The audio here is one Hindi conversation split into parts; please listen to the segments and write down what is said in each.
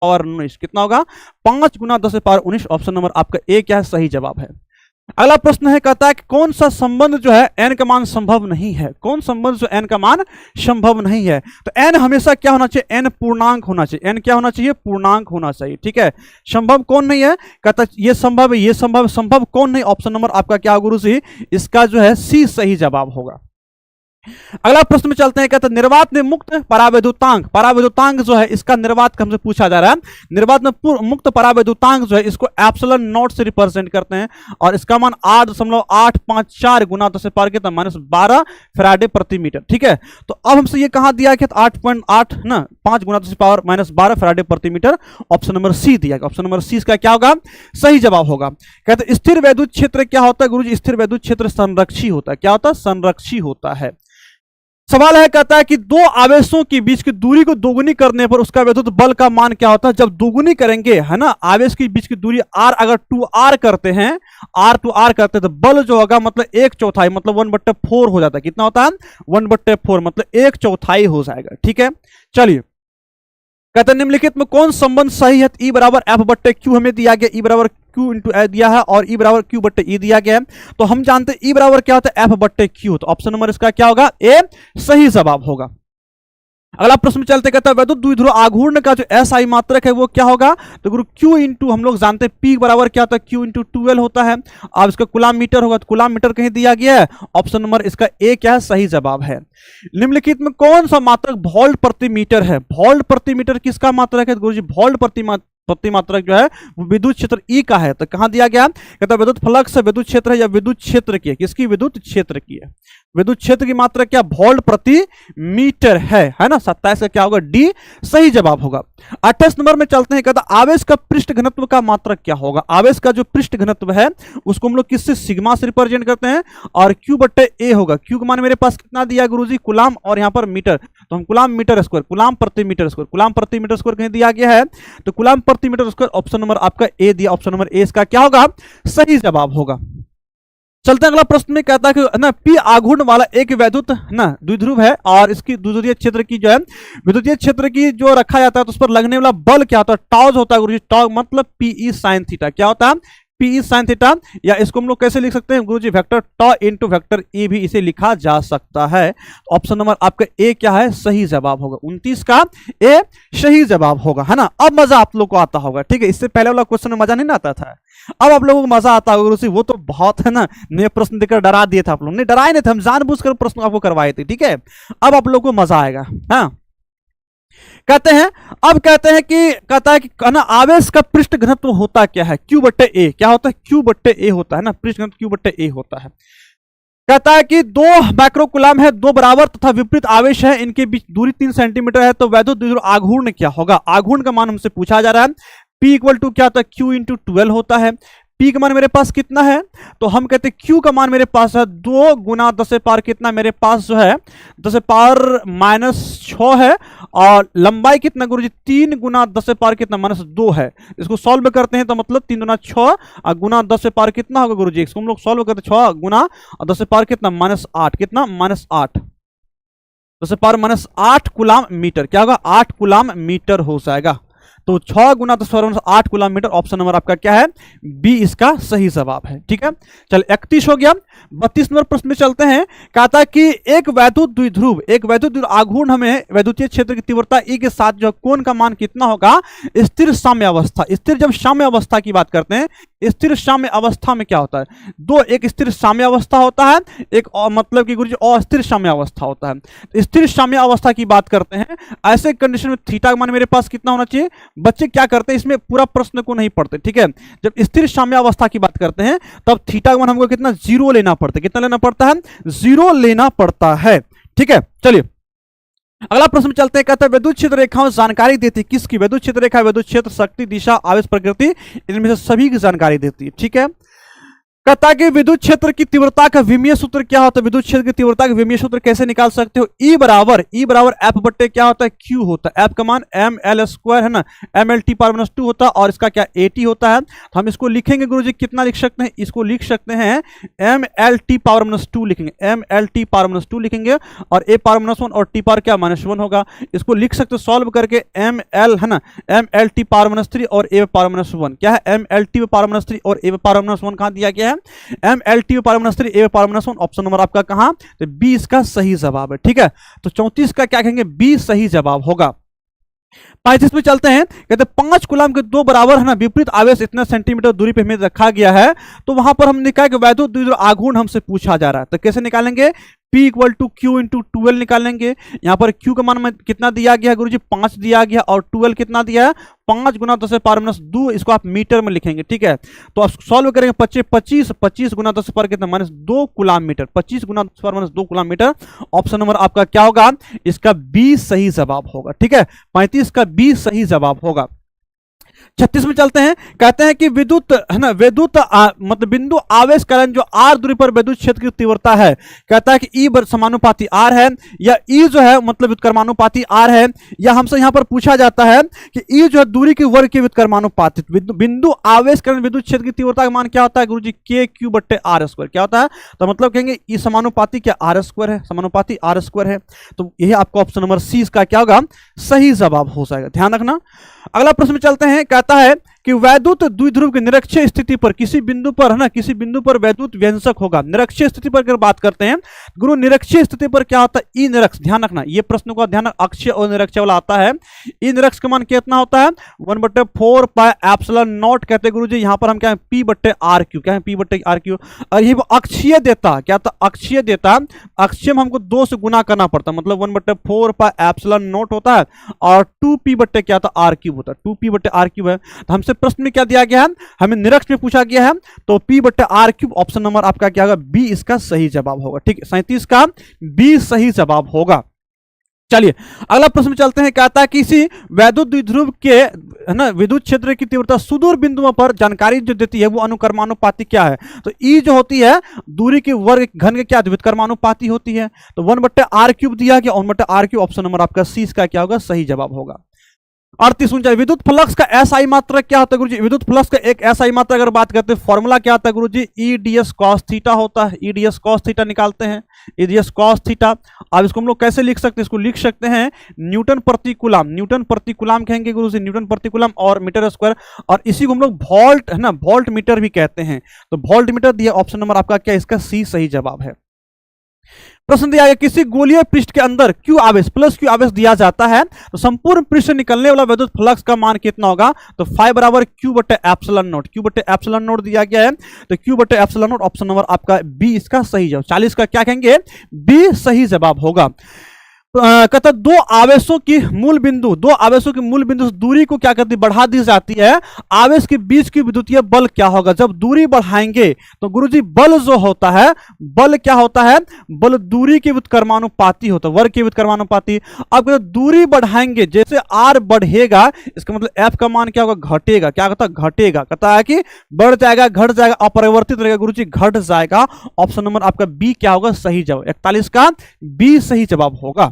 पावर 19, कितना होगा 5 गुना 10 पावर 19। ऑप्शन नंबर आपका ए क्या है, सही जवाब है। अगला प्रश्न है, कहता है कि कौन सा संबंध जो है n का मान संभव नहीं है, कौन संबंध जो n का मान संभव नहीं है। तो n हमेशा क्या होना चाहिए, n पूर्णांक होना चाहिए, n क्या होना चाहिए, पूर्णांक होना चाहिए, ठीक है। संभव कौन नहीं है, कहता है ये संभव है, ये संभव, संभव कौन नहीं। ऑप्शन नंबर आपका क्या गुरु जी, इसका जो है सी सही जवाब होगा। अगला प्रश्न में चलते हैं, कहते हैं निर्वात में मुक्त परावैद्युतांक, परावैद्युतांक जो है इसका निर्वात हमसे पूछा जा रहा है। निर्वात में मुक्त परावैद्युतांक जो है इसको एप्सिलॉन नॉट से रिप्रेजेंट करते हैं और इसका मान 8.854 गुना 10 पावर कितना -12 फैराडे प्रति मीटर, ठीक है। तो अब हमसे ये कहां दिया गया, 8.8 ना 5 गुना 10 पावर -12 फैराडे प्रति मीटर। ऑप्शन नंबर सी दिया गया, ऑप्शन नंबर सी इसका क्या होगा, सही जवाब होगा। कहते हैं स्थिर वैद्युत क्षेत्र क्या होता है गुरुजी, स्थिर वैद्युत क्षेत्र संरक्षी होता है, क्या होता है, संरक्षी होता है। सवाल है, कहता है कि दो आवेशों के बीच की दूरी को दोगुनी करने पर उसका वैद्युत बल का मान क्या होता है। जब दोगुनी करेंगे है ना, आवेश के बीच की दूरी r अगर 2r करते हैं, r to r करते हैं तो बल जो होगा मतलब 1/4 मतलब 1/4 हो जाता है। कितना होता है 1/4 मतलब 1/4 हो जाएगा, ठीक है। चलिए, कहते हैं निम्नलिखित में कौन संबंध सही है। E बराबर F/Q हमें दिया गया, E बराबर Q इंटू ए दिया है और E बराबर Q/E दिया गया है। तो हम जानते हैं E बराबर क्या होता है, F/Q। तो ऑप्शन नंबर इसका क्या होगा, ए सही जवाब होगा। अगला प्रश्न में चलते, कहता है वैद्युत द्विध्रुव आघूर्ण का जो SI मात्रक है वो क्या होगा। तो गुरु Q इंटू हम लोग जानते हैं P बराबर क्या होता है, Q इंटू 12 होता है। अब इसका कुलाम मीटर होगा, तो कुलाम मीटर कहीं दिया गया है। ऑप्शन नंबर इसका ए क्या है, सही जवाब है। निम्नलिखित में कौन सा मात्रक वोल्ट प्रति मीटर है। वोल्ट प्रति मीटर किसका मात्रक है गुरुजी, वोल्ट प्रति मात्रक जो है वो विद्युत क्षेत्र ई का है। तो कहां दिया गया, कहता है विद्युत फ्लक्स है, विद्युत क्षेत्र है या विद्युत क्षेत्र की है, किसकी, विद्युत क्षेत्र की है। विद्युत क्षेत्र की मात्रा क्या, वोल्ट प्रति मीटर है ना। 27 का क्या होगा, डी सही जवाब होगा। 28 नंबर में चलते हैं, कहता आवेश का पृष्ठ घनत्व का मात्रक क्या होगा। आवेश का जो पृष्ठ घनत्व है उसको हम लोग किससे, सिग्मा से रिप्रेजेंट करते हैं और Q/A होगा। Q का मान मेरे पास कितना दिया गुरुजी, कुलाम और यहाँ पर मीटर, तो हम कुलाम मीटर स्क्वायर, कुलाम प्रति मीटर स्क्वायर, कुलाम प्रति मीटर स्क्वायर कहीं दिया गया है। तो कुलाम प्रति मीटर स्क्वायर ऑप्शन नंबर आपका ए दिया, ऑप्शन नंबर ए इसका क्या होगा, सही जवाब होगा। चलते हैं अगला प्रश्न में, कहता है कि ना P आघूर्ण वाला एक वैद्युत ना द्विध्रुव है और इसकी द्विध्रुवीय क्षेत्र की जो है विद्युतीय क्षेत्र की जो रखा जाता है तो उस पर लगने वाला बल क्या होता है, टॉर्क होता है गुरुजी। टॉर्क मतलब PE sin थीटा, क्या होता है, PE sin थीटा। या इसको हम लोग कैसे लिख सकते हैं गुरुजी, vector tau into vector a भी इसे लिखा जा सकता है। ऑप्शन नंबर आपका ए क्या है, सही जवाब होगा। 29 का ए सही जवाब होगा, है ना। अब मजा आप लोग को आता होगा, ठीक है। इससे पहले वाला क्वेश्चन में मजा नहीं आता था, अब आप लोगों को मजा आता होगा गुरुजी। वो तो बहुत है ना, नए प्रश्न देकर डरा दिए थे आप लोग, नहीं डराए नहीं थे, हम जानबूझकर प्रश्न आपको करवाए थे, ठीक है। अब आप लोगों को मजा आएगा, हाँ। कहते हैं, अब कहते हैं कि कहता है कि ना आवेश का पृष्ठ घनत्व होता क्या है, Q/A, क्या होता है, Q/A होता है ना, पृष्ठ घनत्व Q/A होता है। कहता है कि 2 माइक्रोकुलाम है, 2 बराबर तथा विपरीत आवेश है, इनके बीच दूरी 3 सेंटीमीटर है। तो वैद्युत द्विध्रुव आघूर्ण क्या होगा। आघूर्ण का मान हमसे पूछा जा रहा है। P इक्वल टू क्या होता है, Q इंटू 12 होता है। P का मान मेरे पास कितना है, तो हम कहते हैं Q का मान मेरे पास है 2 गुना 10 पावर कितना मेरे पास जो है 10 पावर -6 है और लंबाई कितना गुरुजी 3 गुना 10 पावर कितना -2 है। इसको सॉल्व करते हैं तो मतलब 3 गुना 6 और गुना 10 पावर कितना होगा गुरुजी, इसको हम लोग सॉल्व करते हैं 6 गुना 10 पावर कितना -8, कितना -8, 10 पावर -8 कुलाम मीटर, क्या होगा 8 कुलाम मीटर हो जाएगा। तो 6 गुना 10 power -8 coulomb metre, option number आपका क्या है, बी इसका सही जवाब है, ठीक है। चल 31 हो गया। 32 नंबर प्रश्न में चलते हैं। कहता है कि एक वैद्युत द्विध्रुव आघूर्ण हमें वैद्युतीय क्षेत्र की तीव्रता E के साथ जो कोण का मान कितना होगा, स्थिर साम्य अवस्था। स्थिर जब साम्य अवस्था की बात करते हैं, स्थिर साम्य अवस्था में क्या होता है, एक स्थिर साम्य अवस्था होता है, एक मतलब कि गुरुजी अस्थिर साम्य अवस्था होता है। स्थिर साम्य अवस्था की बात करते हैं, ऐसे कंडीशन में थीटा का मान मेरे पास कितना होना चाहिए। बच्चे क्या करते हैं, इसमें पूरा प्रश्न को नहीं पढ़ते, ठीक है। जब स्थिर साम्य अवस्था की बात करते हैं तब थीटा का मान हमको कितना 0 लेना पड़ता है, कितना लेना पड़ता है, 0 लेना पड़ता है, ठीक है। चलिए अगला प्रश्न में चलते हैं। कहता है विद्युत क्षेत्र रेखाओं जानकारी देती है, किसकी, विद्युत क्षेत्र रेखा, विद्युत क्षेत्र, शक्ति, दिशा, आवेश, प्रकृति, इनमें से सभी की जानकारी देती है, ठीक है। कहता है कि विद्युत क्षेत्र की तीव्रता का विमीय सूत्र क्या होता है, विद्युत क्षेत्र की तीव्रता का विमीय सूत्र कैसे निकाल सकते हो, E बराबर एफ बट्टे क्या होता है, Q होता है, एफ का मान एम एल स्क्वायर है ना, एम एल टी पावर -2 होता है, और इसका क्या AT होता है। तो हम इसको लिखेंगे गुरुजी, कितना लिख सकते हैं, इसको लिख सकते हैं एम एल टी पावर -2 लिखेंगे, एम एल टी पावर -2 लिखेंगे, और ए पावर -1 और टी पावर क्या -1 होगा। इसको लिख सकते सॉल्व करके एम एल है ना, एम एल टी पावर -3 और ए पावर -1 क्या है, एम एल टी पावर -3 और ए पावर -1 कहां दिया गया है, एम एल टी पावर -3 ए पावर -1, ऑप्शन नंबर आपका कहां, तो बी इसका सही जवाब है। ठीक है, तो 34 का क्या कहेंगे, बी सही जवाब होगा। 35 में चलते हैं, कहते 5 कूलम के दो बराबर है ना विपरीत आवेश इतना सेंटीमीटर दूरी पे हमें रखा गया है, तो वहां पर हमने कहा कि वैद्युत द्विध्रुव आघूर्ण हमसे पूछा जा रहा है, तो कैसे निकालेंगे, P equal to q into 12 निकालेंगे। यहाँ पर Q का मान में कितना दिया गया है गुरुजी, 5 दिया गया, और 12 कितना दिया है, 5 गुना 10 पावर -2, इसको आप मीटर में लिखेंगे। ठीक है, तो आप सॉल्व करेंगे, 25 गुना 10 पावर कितना -2 कूलम मीटर, 25 गुना 10 power -2 coulomb metre, option number आपका क्या होगा, इसका बी सही जवाब होगा। ठीक है, 35 का बी सही जवाब होगा। 36 में चलते हैं, कहते हैं कि विद्युत है ना, विद्युत मतलब बिंदु आवेश करण जो r दूरी पर विद्युत क्षेत्र की तीव्रता है, कहता है कि E समानुपाती r है, या E जो है मतलब व्युत्क्रमानुपाती r है, या हमसे यहां पर पूछा जाता है कि E जो है दूरी के वर्ग के व्युत्क्रमानुपाती। बिंदु आवेश करण विद्युत क्षेत्र की तीव्रता का मान क्या होता है गुरुजी, KQ बट्टे R स्क्वायर क्या होता है, तो मतलब कहेंगे E समानुपाती क्या R स्क्वायर है, समानुपाती R स्क्वायर है, तो यही आपका ऑप्शन नंबर सी इसका क्या होगा, सही जवाब हो जाएगा, ध्यान रखना। अगला प्रश्न में चलते हैं, कहता है कि वैद्युत द्विध्रुव की निरक्षीय स्थिति पर किसी बिंदु पर है ना, किसी बिंदु पर वैद्युत व्यंजक होगा। निरक्षीय स्थिति पर अगर बात करते हैं गुरु, निरक्षीय स्थिति पर क्या होता है, ई निरक्ष, ध्यान रखना ये प्रश्न का ध्यान, अक्षीय और निरक्षीय वाला आता है। ई निरक्ष का मान कितना होता है, 1/4 पाई एप्सिलॉन नॉट कहते हैं गुरुजी, यहाँ पर हम क्या है P बट्टे आर क्यू, क्या है P बट्टे आर क्यू, और ये अक्षीय देता क्या था, अक्षीय देता, अक्षीय में हमको 2 से गुना करना पड़ता, मतलब 1/4 पाई एप्सिलॉन नॉट होता है, और 2P बट्टे क्या था आर क्यूब होता है, 2P बट्टे आर क्यूब है। तो हमसे प्रश्न में क्या दिया गया है, हमें निरक्ष में पूछा गया है, तो P बट्टे आर क्यूब, ऑप्शन नंबर आपका क्या होगा, बी इसका सही जवाब होगा। ठीक है, 37 का बी सही जवाब होगा। चलिए अगला प्रश्न में चलते हैं, कहता है किसी वैद्युत द्विध्रुव के है ना विद्युत क्षेत्र की तीव्रता सुदूर बिंदुओं पर जानकारी जो देती है वो अनुक्रमानुपाती क्या है, तो ई जो होती है दूरी के वर्ग घन के क्या व्युत्क्रमानुपाती होती है, तो 1/r³ दिया गया, 1/r³, ऑप्शन नंबर आपका सी इसका क्या होगा, सही जवाब होगा। 38 विद्युत फ्लक्स का एसआई मात्रा क्या होता है गुरुजी, विद्युत फ्लक्स का एक एसआई मात्रा अगर बात करते हैं, फॉर्मूला क्या होता है गुरुजी, ईडीएस कॉस थीटा होता है, ईडीएस कॉस थीटा निकालते हैं, ईडीएस कॉस थीटा। अब इसको हम लोग कैसे लिख सकते हैं, इसको लिख सकते हैं न्यूटन प्रति कूलम, न्यूटन प्रति कूलम कहेंगे गुरुजी, न्यूटन प्रति कूलम और मीटर स्क्वायर, और इसी को हम लोग वोल्ट है ना, वोल्ट मीटर भी कहते हैं, तो वोल्ट मीटर दिया, ऑप्शन नंबर आपका क्या, इसका सी सही जवाब है। प्रश्न दिया गया किसी गोलीय पृष्ठ के अंदर Q आवेश प्लस Q आवेश दिया जाता है, तो संपूर्ण पृष्ठ से निकलने वाला विद्युत फ्लक्स का मान कितना होगा, तो फाई बराबर Q बटे एप्सिलॉन नॉट, Q बटे एप्सिलॉन नॉट दिया गया है, तो Q बटे एप्सिलॉन नॉट, ऑप्शन नंबर आपका बी इसका सही जवाब। 40 का क्या कहेंगे, बी सही जवाब होगा। कहता दो आवेशों की मूल बिंदु से दूरी को क्या करती, बढ़ा दी जाती है, आवेश के बीच की विद्युतीय बल क्या होगा, जब दूरी बढ़ाएंगे तो गुरुजी बल जो होता है, बल क्या होता है, बल दूरी के व्युत्क्रमानुपाती होता है, वर्ग के व्युत्क्रमानुपाती। अब दूरी बढ़ाएंगे, जैसे आर बढ़ेगा इसका मतलब एफ का मान क्या होगा, घटेगा, क्या कहता है, घटेगा, कहता है कि बढ़ जाएगा, घट जाएगा, अपरिवर्तित रहेगा गुरुजी, घट जाएगा, ऑप्शन नंबर आपका बी क्या होगा, सही जवाब। 41 का बी सही जवाब होगा।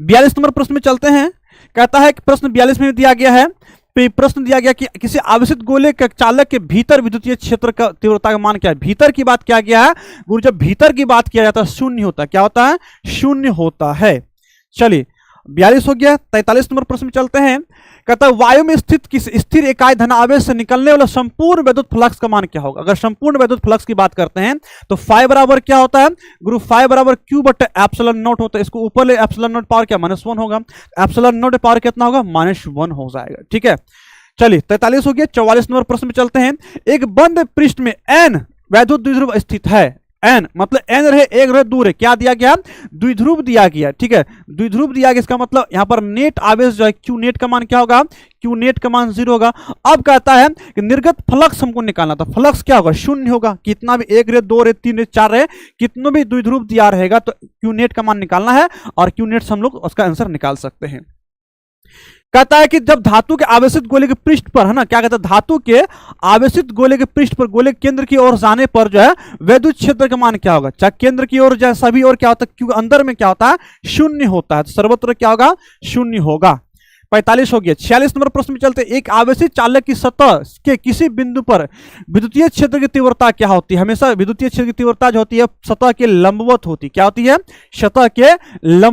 42 नंबर प्रश्न में चलते हैं, कहता है कि प्रश्न 42 में दिया गया है, प्रश्न दिया गया कि किसी आवेशित गोले के चालक के भीतर विद्युतीय क्षेत्र का तीव्रता का मान क्या है, भीतर की बात किया गया है गुरु, जब भीतर की बात किया जाता है शून्य होता है, क्या होता है, शून्य होता है। चलिए 42 हो गया। 43 नंबर प्रश्न में चलते हैं, कहता है वायु में स्थित किस स्थिर इकाई धनावेश से निकलने वाला संपूर्ण विद्युत फ्लक्स का मान क्या होगा। अगर संपूर्ण विद्युत फ्लक्स की बात करते हैं तो फाई बराबर क्या होता है गुरु, फाई बराबर Q बटे एप्सिलॉन नॉट होता है, इसको ऊपर ले एप्सिलॉन नॉट पावर क्या -1 होगा, एप्सिलॉन नॉट पावर कितना होगा, -1 हो जाएगा। ठीक है, चलिए 43 हो गया। 44 नंबर प्रश्न में चलते हैं, एक बंद पृष्ठ में n वैद्युत द्विध्रुव स्थित है, n मतलब n रहे, एक रहे, दूर है, क्या दिया गया, द्विध्रुव दिया गया। ठीक है, द्विध्रुव दिया गया, इसका मतलब यहां पर नेट आवेश जो है Q नेट का मान क्या होगा, Q नेट का मान 0 होगा। अब कहता है कि निर्गत फ्लक्स हमको निकालना था, फ्लक्स क्या होगा, शून्य होगा, कितना भी, एक रहे, दो रहे, तीन रहे, चार रहे, कितनों भी द्विध्रुव दिया रहेगा तो Q नेट का मान निकालना है, और Q नेट से हम लोग उसका आंसर निकाल सकते हैं। कहता है कि जब धातु के आवेशित गोले के पृष्ठ पर, है ना, क्या कहता है, धातु के आवेशित गोले के पृष्ठ पर गोले केंद्र की ओर जाने पर जो है वैद्युत क्षेत्र का मान क्या होगा। चाहे केंद्र की ओर जाए सभी और क्या होता है, क्योंकि अंदर में क्या होता है, शून्य होता है, तो सर्वत्र क्या होगा, शून्य होगा। 45 हो गया। 46 नंबर प्रश्न में चलते। एक आवेशित चालक की सतह के किसी बिंदु पर विद्युतीय क्षेत्र की तीव्रता क्या होती है। हमेशा विद्युतीय क्षेत्र की तीव्रता जो होती है सतह के लंबवत होती है। क्या होती है, सतह के लंब